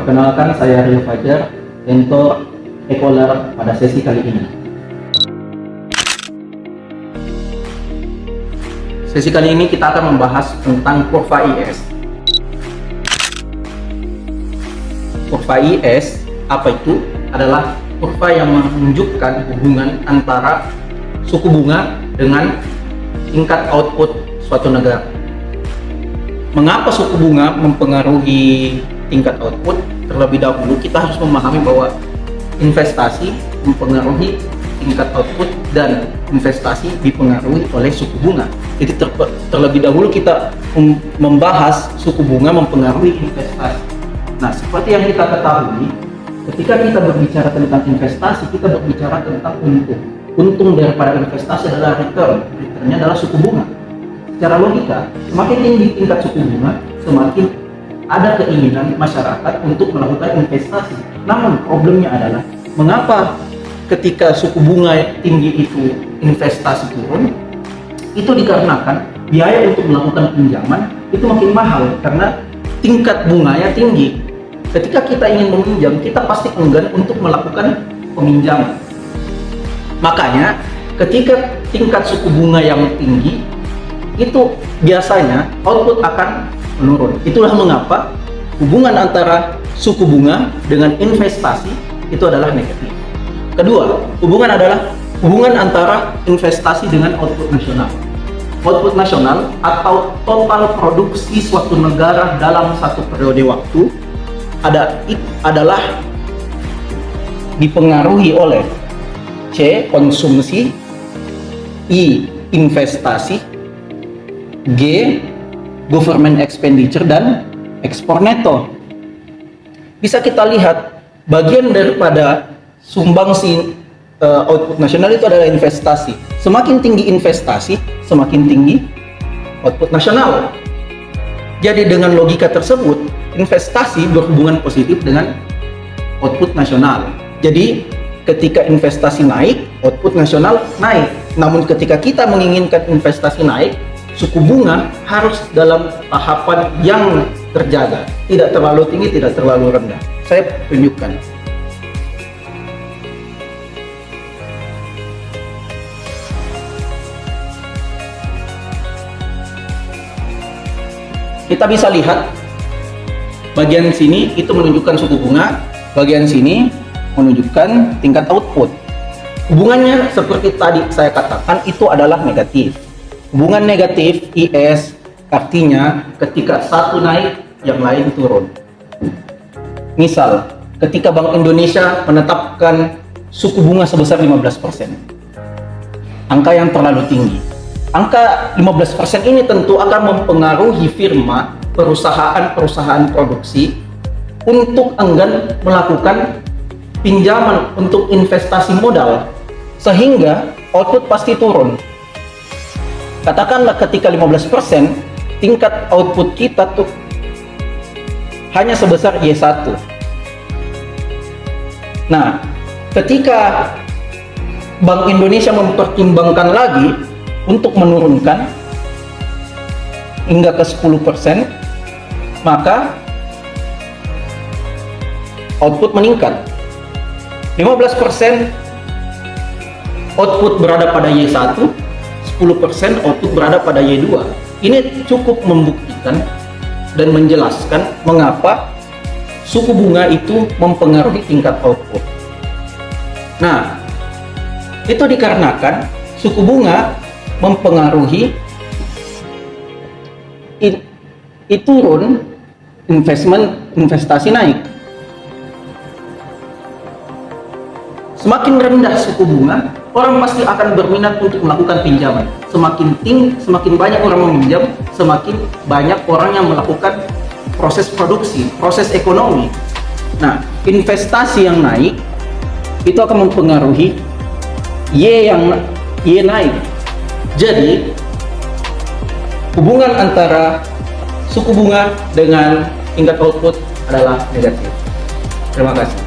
Perkenalkan, saya Rio Fajar, mentor Ecoler pada sesi kali ini. Sesi kali ini kita akan membahas tentang kurva IS. Kurva IS, apa itu? Adalah kurva yang menunjukkan hubungan antara suku bunga dengan tingkat output suatu negara. Mengapa suku bunga mempengaruhi tingkat output? Terlebih dahulu kita harus memahami bahwa investasi mempengaruhi tingkat output dan investasi dipengaruhi oleh suku bunga. Jadi terlebih dahulu kita membahas suku bunga mempengaruhi investasi. Nah, seperti yang kita ketahui, ketika kita berbicara tentang investasi, kita berbicara tentang untung. Untung daripada investasi adalah return. Returnnya adalah suku bunga. Secara logika, semakin tinggi tingkat suku bunga, semakin ada keinginan masyarakat untuk melakukan investasi. Namun problemnya adalah, mengapa ketika suku bunga tinggi itu investasi turun? Itu dikarenakan biaya untuk melakukan pinjaman itu makin mahal karena tingkat bunganya tinggi. Ketika kita ingin meminjam, kita pasti enggan untuk melakukan peminjaman. Makanya ketika tingkat suku bunga yang tinggi, itu biasanya output akan menurun. Itulah mengapa hubungan antara suku bunga dengan investasi itu adalah negatif. Kedua, hubungan antara investasi dengan output nasional. Output nasional atau total produksi suatu negara dalam satu periode waktu adalah dipengaruhi oleh C. Konsumsi, I. Investasi, G. Government expenditure, dan ekspor neto. Bisa kita lihat bagian daripada sumbangsi output nasional itu adalah investasi. Semakin tinggi investasi, semakin tinggi output nasional. Jadi dengan logika tersebut, investasi berhubungan positif dengan output nasional. Jadi ketika investasi naik, output nasional naik. Namun ketika kita menginginkan investasi naik, suku bunga harus dalam tahapan yang terjaga, tidak terlalu tinggi, tidak terlalu rendah. Saya tunjukkan. Kita bisa lihat bagian sini itu menunjukkan suku bunga, bagian sini menunjukkan tingkat output. Hubungannya seperti tadi saya katakan itu adalah negatif. Hubungan negatif IS artinya ketika satu naik, yang lain turun. Misal, ketika Bank Indonesia menetapkan suku bunga sebesar 15%, angka yang terlalu tinggi. Angka 15% ini tentu akan mempengaruhi firma, perusahaan produksi untuk enggan melakukan pinjaman untuk investasi modal, sehingga output pasti turun. Katakanlah ketika 15%, tingkat output kita tuh hanya sebesar Y1. Nah, ketika Bank Indonesia mempertimbangkan lagi untuk menurunkan hingga ke 10%, maka output meningkat. 15% output berada pada Y1, 10% output berada pada Y2. Ini cukup membuktikan dan menjelaskan mengapa suku bunga itu mempengaruhi tingkat output. Nah, itu dikarenakan suku bunga mempengaruhi turun, investasi naik. Semakin rendah suku bunga, orang pasti akan berminat untuk melakukan pinjaman. Semakin banyak orang meminjam, semakin banyak orang yang melakukan proses produksi, proses ekonomi. Nah, investasi yang naik itu akan mempengaruhi Y naik. Jadi hubungan antara suku bunga dengan tingkat output adalah negatif. Terima kasih.